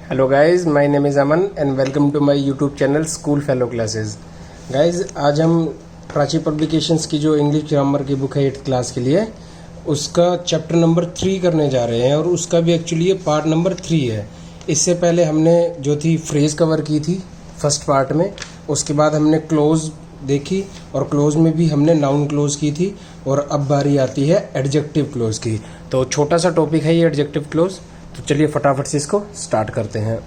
Hello guys, my name is Aman and welcome to my YouTube channel school fellow classes. Guys, आज हम Prachi publications की जो English grammar की book है 8th class के लिए, उसका चैप्टर नंबर 3 करने जा रहे हैं और उसका भी एक्चुअली ये पार्ट नंबर 3 है। इससे पहले हमने जो थी फ्रेज कवर की थी फर्स्ट पार्ट में, उसके बाद हमने क्लोज देखी और क्लोज में भी हमने नाउन क्लोज की थी और अब बारी आती है एडजेक्टिव क्लोज की। तो छोटा सा टॉपिक है ये एडजेक्टिव क्लोज, तो चलिए फटाफट से इसको स्टार्ट करते हैं।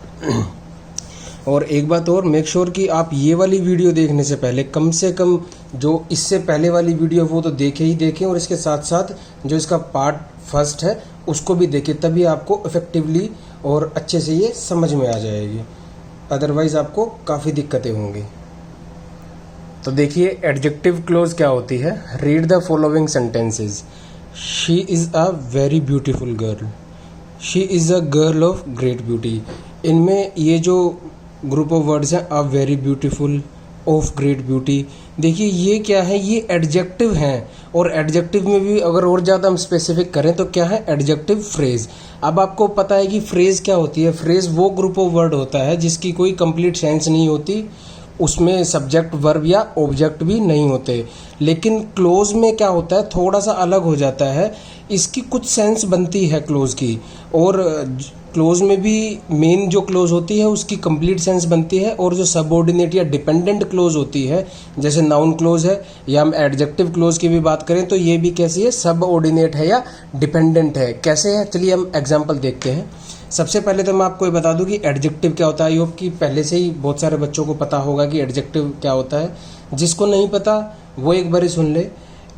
और एक बात और, मेक श्योर कि आप ये वाली वीडियो देखने से कम जो इससे पहले वाली वीडियो वो तो देखें और इसके साथ साथ जो इसका पार्ट फर्स्ट है उसको भी देखें, तभी आपको इफ़ेक्टिवली और अच्छे से ये समझ में आ जाएगी, अदरवाइज़ आपको काफ़ी दिक्कतें होंगी। तो देखिए एडजेक्टिव क्लोज क्या होती है। Read the following sentences. She is a very beautiful girl. She is a girl of great beauty. इनमें ये जो ग्रुप ऑफ वर्ड्स हैं, a very beautiful, of great beauty, देखिए ये क्या है, ये एडजेक्टिव हैं। और एडजेक्टिव में भी अगर और ज़्यादा हम स्पेसिफिक करें तो क्या है, एडजेक्टिव फ्रेज। अब आपको पता है कि फ्रेज क्या होती है। फ्रेज वो ग्रुप ऑफ वर्ड होता है जिसकी कोई कंप्लीट सेंस नहीं होती, उसमें सब्जेक्ट वर्ब या ऑब्जेक्ट भी नहीं होते। लेकिन क्लोज में क्या होता है, थोड़ा सा अलग हो जाता है, इसकी कुछ सेंस बनती है क्लोज की। और क्लोज में भी मेन जो क्लोज होती है उसकी कंप्लीट सेंस बनती है, और जो सबऑर्डिनेट या डिपेंडेंट क्लोज होती है जैसे नाउन क्लोज है, या हम एडजेक्टिव क्लोज की भी बात करें तो ये भी कैसी है, सबऑर्डिनेट है या डिपेंडेंट है। कैसे है, चलिए हम एग्जाम्पल देखते हैं। सबसे पहले तो मैं आपको ये बता दूं कि एडजेक्टिव क्या होता है। आई होप कि पहले से ही बहुत सारे बच्चों को पता होगा कि एडजेक्टिव क्या होता है। जिसको नहीं पता वो एक बार ही सुन ले।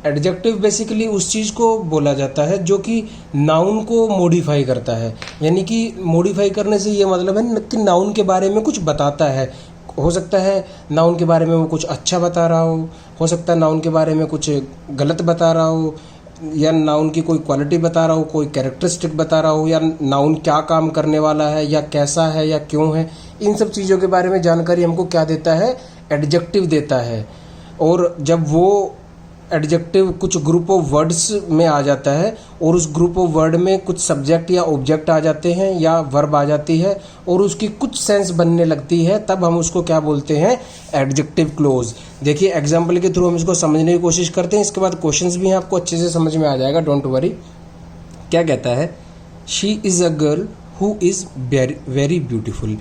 एडजेक्टिव बेसिकली उस चीज़ को बोला जाता है जो कि नाउन को मॉडिफाई करता है। यानी कि मॉडिफाई करने से ये मतलब है कि नाउन के बारे में कुछ बताता है। हो सकता है नाउन के बारे में वो कुछ अच्छा बता रहा हो सकता है नाउन के बारे में कुछ गलत बता रहा हो, या नाउन की कोई क्वालिटी बता रहा हो, कोई कैरेक्टरिस्टिक बता रहा हो, या नाउन क्या काम करने वाला है या कैसा है या क्यों है। इन सब चीज़ों के बारे में जानकारी हमको क्या देता है, एडजेक्टिव देता है। और जब वो एडजेक्टिव कुछ ग्रुप ऑफ वर्ड्स में आ जाता है और उस ग्रुप ऑफ वर्ड में कुछ सब्जेक्ट या ऑब्जेक्ट आ जाते हैं या वर्ब आ जाती है और उसकी कुछ सेंस बनने लगती है, तब हम उसको क्या बोलते हैं, एडजेक्टिव क्लोज। देखिए एग्जाम्पल के थ्रू हम इसको समझने की कोशिश करते हैं, इसके बाद क्वेश्चंस भी हैं, आपको अच्छे से समझ में आ जाएगा, डोंट वरी। क्या कहता है, she is a girl who is very beautiful.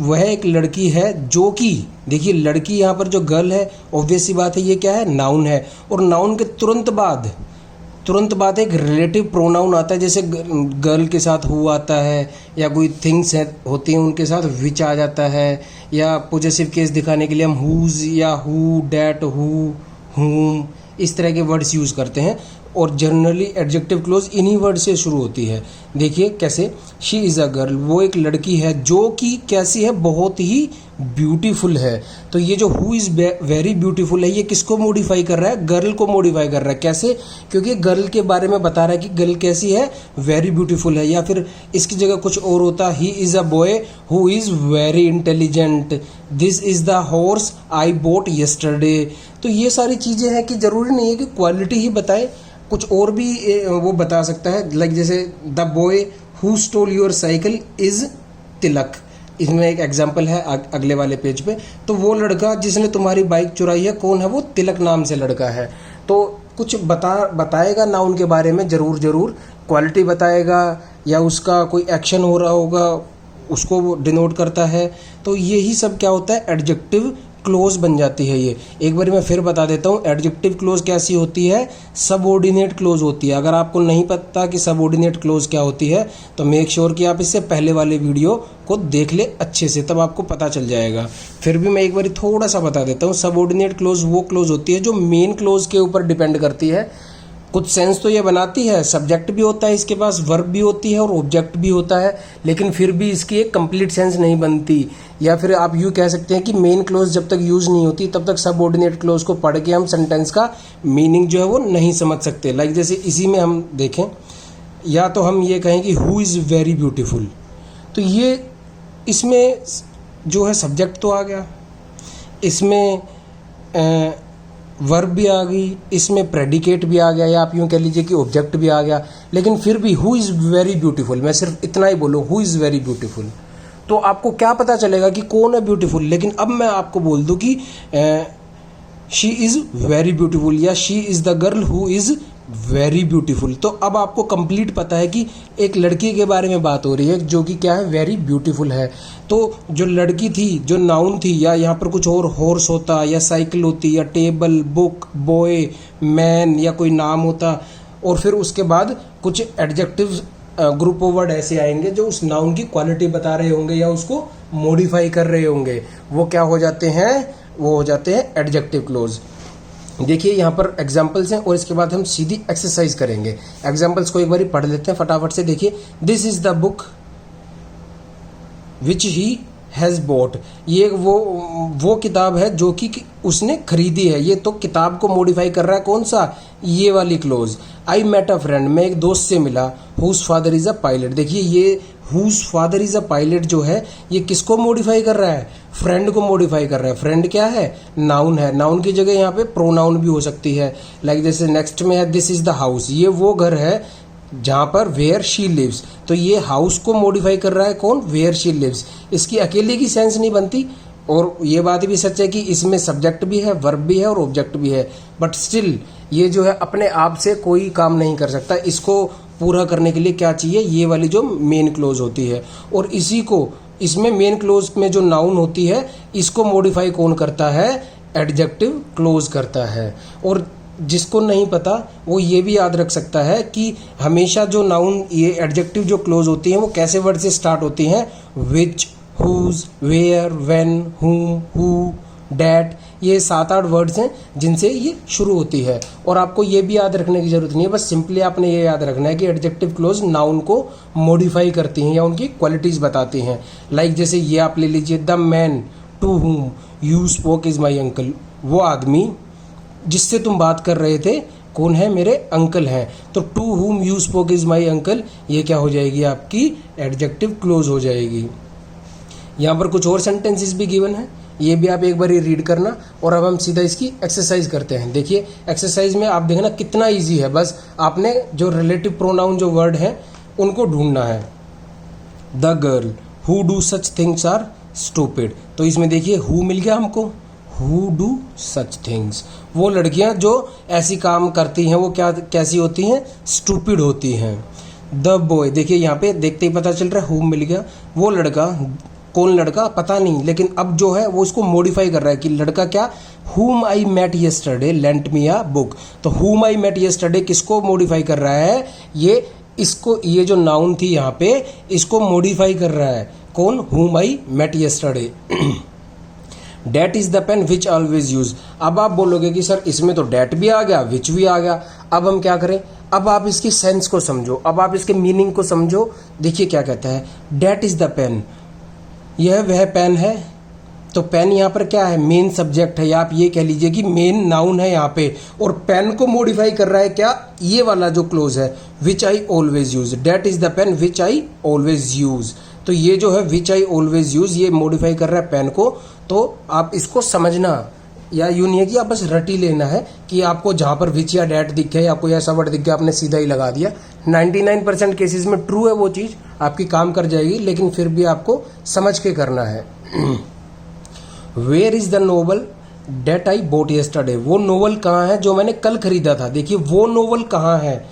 वह एक लड़की है जो कि, देखिए लड़की यहाँ पर जो गर्ल है, ऑब्वियस सी बात है ये क्या है, नाउन है। और नाउन के तुरंत बाद एक रिलेटिव प्रोनाउन आता है, जैसे गर्ल के साथ हु आता है, या कोई थिंग्स होती हैं उनके साथ विच आ जाता है, या पॉजेसिव केस दिखाने के लिए हम हुज या हु, डैट, हुम, इस तरह के वर्ड्स यूज़ करते हैं। और जनरली एडजेक्टिव क्लोज इन्हीं वर्ड से शुरू होती है। देखिए कैसे, शी इज़ अ गर्ल, वो एक लड़की है जो कि कैसी है, बहुत ही ब्यूटीफुल है। तो ये जो हु इज़ वेरी ब्यूटीफुल है, ये किसको मॉडिफाई कर रहा है, गर्ल को मॉडिफाई कर रहा है। कैसे, क्योंकि गर्ल के बारे में बता रहा है कि गर्ल कैसी है, वेरी ब्यूटीफुल है। या फिर इसकी जगह कुछ और होता, he is a boy who is very intelligent, this is the horse I bought yesterday. तो ये सारी चीज़ें हैं कि ज़रूरी नहीं है कि क्वालिटी ही बताए, कुछ और भी वो बता सकता है। लाइक जैसे the boy who stole your cycle is Tilak, इसमें एक एग्जाम्पल है अगले वाले पेज पे। तो वो लड़का जिसने तुम्हारी बाइक चुराई है कौन है, वो तिलक नाम से लड़का है। तो कुछ बताएगा नाउन के बारे में, ज़रूर क्वालिटी बताएगा, या उसका कोई एक्शन हो रहा होगा उसको वो डिनोट करता है। तो यही सब क्या होता है, एडजेक्टिव क्लोज बन जाती है। ये एक बार मैं फिर बता देता हूँ, एडजेक्टिव क्लोज कैसी होती है, सबऑर्डिनेट क्लोज होती है। अगर आपको नहीं पता कि सबऑर्डिनेट क्लोज क्या होती है तो मेक श्योर कि आप इससे पहले वाले वीडियो को देख ले अच्छे से, तब आपको पता चल जाएगा। फिर भी मैं एक बार थोड़ा सा बता देता हूँ। सबऑर्डिनेट क्लोज वो क्लोज होती है जो मेन क्लोज के ऊपर डिपेंड करती है। कुछ सेंस तो ये बनाती है, सब्जेक्ट भी होता है इसके पास, वर्ब भी होती है और ऑब्जेक्ट भी होता है, लेकिन फिर भी इसकी एक कंप्लीट सेंस नहीं बनती। या फिर आप यूँ कह सकते हैं कि मेन क्लोज जब तक यूज़ नहीं होती तब तक सबऑर्डिनेट क्लोज को पढ़ के हम सेंटेंस का मीनिंग जो है वो नहीं समझ सकते। लाइक जैसे इसी में हम देखें, या तो हम ये कहें कि हु इज़ वेरी ब्यूटीफुल, तो ये इसमें जो है सब्जेक्ट तो आ गया, इसमें वर्ब भी आ गई, इसमें प्रेडिकेट भी आ गया, या आप यूँ कह लीजिए कि ऑब्जेक्ट भी आ गया, लेकिन फिर भी हु इज़ वेरी ब्यूटीफुल, मैं सिर्फ इतना ही बोलूँ हु इज़ वेरी ब्यूटीफुल, तो आपको क्या पता चलेगा कि कौन है ब्यूटीफुल। लेकिन अब मैं आपको बोल दूँ कि शी इज़ वेरी ब्यूटीफुल या she is the girl who is very beautiful, तो अब आपको कंप्लीट पता है कि एक लड़की के बारे में बात हो रही है जो कि क्या है, वेरी ब्यूटीफुल है। तो जो लड़की थी, जो नाउन थी, या यहाँ पर कुछ और हॉर्स होता, या साइकिल होती, या टेबल, बुक, बॉय, मैन, या कोई नाम होता, और फिर उसके बाद कुछ एडजेक्टिव ग्रुप ऑफ वर्ड ऐसे आएंगे जो उस नाउन की क्वालिटी बता रहे होंगे या उसको मॉडिफाई कर रहे होंगे, वो क्या हो जाते हैं, वो हो जाते हैं एडजेक्टिव क्लोज। देखिए यहाँ पर एग्जाम्पल्स हैं और इसके बाद हम सीधी एक्सरसाइज करेंगे। एग्जाम्पल्स को एक बार पढ़ लेते हैं फटाफट से। देखिए, this is the book which he has bot, ये वो किताब है जो कि उसने खरीदी है। ये तो किताब को मॉडिफाई कर रहा है कौन सा, ये वाली close. I met a friend, मैं एक दोस्त से मिला, whose father is a pilot. देखिए ये whose father is a pilot जो है ये किसको मॉडिफाई कर रहा है, फ्रेंड को मॉडिफाई कर रहा है। फ्रेंड क्या है, नाउन है, नाउन की जगह यहाँ पे प्रोनाउन भी हो सकती है। लाइक जैसे नेक्स्ट में है दिस इज द हाउस, ये वो घर है जहाँ पर वेयर शी लिव्स, तो ये हाउस को मॉडिफाई कर रहा है कौन, वेयर शी लिव्स। इसकी अकेले की सेंस नहीं बनती, और ये बात भी सच है कि इसमें सब्जेक्ट भी है, वर्ब भी है और ऑब्जेक्ट भी है, बट स्टिल ये जो है अपने आप से कोई काम नहीं कर सकता। इसको पूरा करने के लिए क्या चाहिए, ये वाली जो मेन क्लोज होती है। और इसी को, इसमें मेन क्लोज में जो नाउन होती है इसको मॉडिफाई कौन करता है, एडजेक्टिव क्लोज करता है। और जिसको नहीं पता वो ये भी याद रख सकता है कि हमेशा जो नाउन, ये एडजेक्टिव जो क्लोज होती हैं वो कैसे वर्ड से स्टार्ट होती हैं, विच, हुज, वेयर, व्हेन, हुम, हु, डैट, ये 7-8 वर्ड्स हैं जिनसे ये शुरू होती है। और आपको ये भी याद रखने की जरूरत नहीं है, बस सिंपली आपने ये याद रखना है कि एडजेक्टिव क्लोज नाउन को मॉडिफाई करती हैं या उनकी क्वालिटीज बताती हैं। लाइक जैसे ये आप ले लीजिए, the man to whom you spoke is my uncle, वो आदमी जिससे तुम बात कर रहे थे कौन है, मेरे अंकल हैं। तो to whom you spoke is my uncle, ये क्या हो जाएगी, आपकी एडजेक्टिव क्लोज हो जाएगी। यहाँ पर कुछ और सेंटेंसेस भी गिवन है, ये भी आप एक बार ही रीड करना। और अब हम सीधा इसकी एक्सरसाइज करते हैं। देखिए एक्सरसाइज में आप देखना कितना इजी है, बस आपने जो रिलेटिव प्रोनाउन जो वर्ड हैं उनको ढूंढना है। The girl who do such things are stupid, तो इसमें देखिए हु मिल गया हमको, हु डू सच थिंग्स, वो लड़कियां जो ऐसी काम करती हैं वो क्या कैसी होती हैं, स्टूपिड होती हैं। द बॉय, देखिए यहाँ पे देखते ही पता चल रहा है हु मिल गया, वो लड़का, कौन लड़का पता नहीं, लेकिन अब जो है वो इसको मॉडिफाई कर रहा है कि लड़का क्या, whom I met yesterday lent me a book, तो whom I met yesterday किसको मॉडिफाई कर रहा है, ये इसको, ये जो नाउन थी यहाँ पे इसको मॉडिफाई कर रहा है कौन, whom I met yesterday। That is the pen which always use, अब आप बोलोगे कि सर इसमें तो डेट भी आ गया, विच भी आ गया, अब हम क्या करें, अब आप इसकी सेंस को समझो, अब आप इसके मीनिंग को समझो। देखिए क्या कहता है, डेट इज द पेन, यह वह पेन है, तो पेन यहाँ पर क्या है, मेन सब्जेक्ट है, या आप ये कह लीजिए कि मेन नाउन है यहाँ पे, और पेन को मॉडिफाई कर रहा है क्या, ये वाला जो क्लोज है, which I always use. That is the pen which I always use, तो ये जो है विच आई ऑलवेज यूज ये मॉडिफाई कर रहा है पेन को। तो आप इसको समझना, या यूँ नहीं है कि आप बस रट ही लेना है कि आपको जहाँ पर विच या डेट दिखे या कोई ऐसा वर्ड दिख गया आपने सीधा ही लगा दिया। 99% केसेस में ट्रू है वो चीज़, आपकी काम कर जाएगी, लेकिन फिर भी आपको समझ के करना है। Where is the novel that I bought yesterday, वो नोवेल कहाँ है जो मैंने कल खरीदा था। देखिए वो नोवेल कहाँ है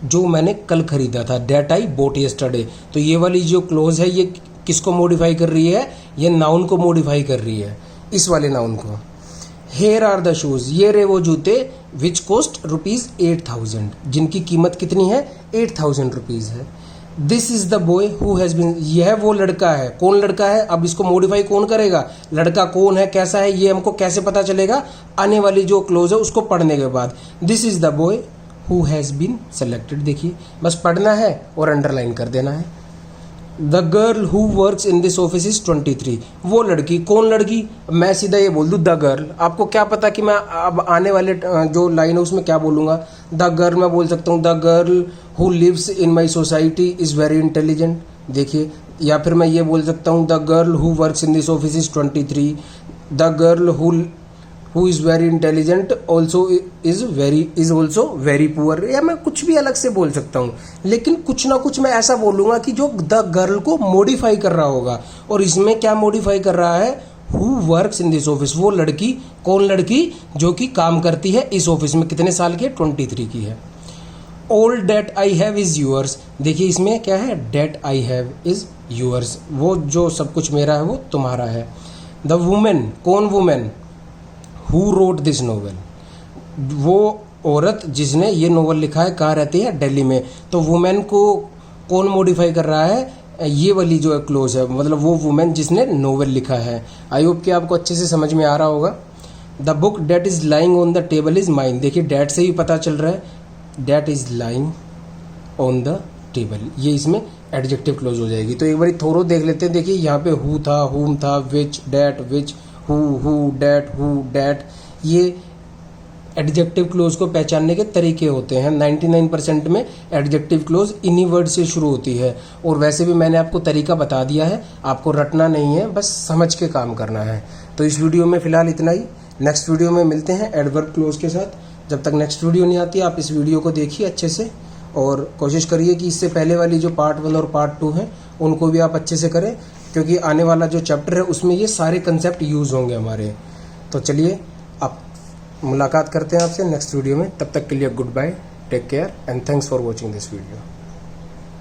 जो मैंने कल खरीदा था, डेट आई बोट यस्टरडे, तो ये वाली जो क्लोज है ये किसको मॉडिफाई कर रही है, ये नाउन को मॉडिफाई कर रही है, इस वाले नाउन को। हेयर आर द शूज, ये रे वो जूते, विच कॉस्ट ₹8,000, जिनकी कीमत कितनी है, 8,000 रुपीज़ है। This is the boy who has been, यह वो लड़का है, कौन लड़का है, अब इसको मॉडिफाई कौन करेगा, लड़का कौन है, कैसा है, ये हमको कैसे पता चलेगा, आने वाली जो क्लोज है उसको पढ़ने के बाद। This is the boy who has been selected, देखिए बस पढ़ना है और अंडरलाइन कर देना है। The girl who works in this office is 23, वो लड़की, कौन लड़की, मैं सीधा ये बोल दूँ द गर्ल, आपको क्या पता कि मैं अब आने वाले जो लाइन है उसमें क्या बोलूँगा। द गर्ल मैं बोल सकता हूँ the girl who lives in my society is very intelligent, देखिए, या फिर मैं ये बोल सकता हूँ the girl who works in this office is 23, the girl who is very intelligent also is also very poor, या मैं कुछ भी अलग से बोल सकता हूँ, लेकिन कुछ ना कुछ मैं ऐसा बोलूंगा कि जो द गर्ल को मॉडिफाई कर रहा होगा। और इसमें क्या मॉडिफाई कर रहा है, who works in this office, वो लड़की, कौन लड़की, जो कि काम करती है इस ऑफिस में, कितने साल की है, 23 की है। All that I have is yours, देखिए इसमें क्या है, that I have is yours, वो जो सब कुछ मेरा है वो तुम्हारा है। द वुमेन, कौन women, who wrote this novel, वो औरत जिसने ये नोवेल लिखा है, कहाँ रहती है, दिल्ली में। तो वुमेन को कौन मॉडिफाई कर रहा है, ये वाली जो क्लोज है, मतलब वो वुमेन जिसने नोवेल लिखा है। आई होप कि आपको अच्छे से समझ में आ रहा होगा। The book that is lying on the table is mine, देखिए डेट से ही पता चल रहा है, that is lying on the table, ये इसमें एडजेक्टिव क्लोज हो जाएगी। तो एक बार थोरो देख लेते हैं। देखिए यहाँ पे हु था, हुम था, विच, डेट, विच, हु, डेट, ये एडजेक्टिव क्लोज को पहचानने के तरीके होते हैं। 99% में एडजेक्टिव क्लोज इन्हीं वर्ड से शुरू होती है। और वैसे भी मैंने आपको तरीका बता दिया है, आपको रटना नहीं है, बस समझ के काम करना है। तो इस वीडियो में फिलहाल इतना ही, नेक्स्ट वीडियो में मिलते हैं एडवर्ब क्लोज के साथ। जब तक नेक्स्ट वीडियो नहीं आती आप इस वीडियो को देखिए अच्छे से, और कोशिश करिए कि इससे पहले वाली जो पार्ट 1 और पार्ट 2 हैं उनको भी आप अच्छे से करें, क्योंकि आने वाला जो चैप्टर है उसमें ये सारे कंसेप्ट यूज़ होंगे हमारे। तो चलिए आप मुलाकात करते हैं आपसे नेक्स्ट वीडियो में, तब तक के लिए goodbye, take care and thanks for watching this video.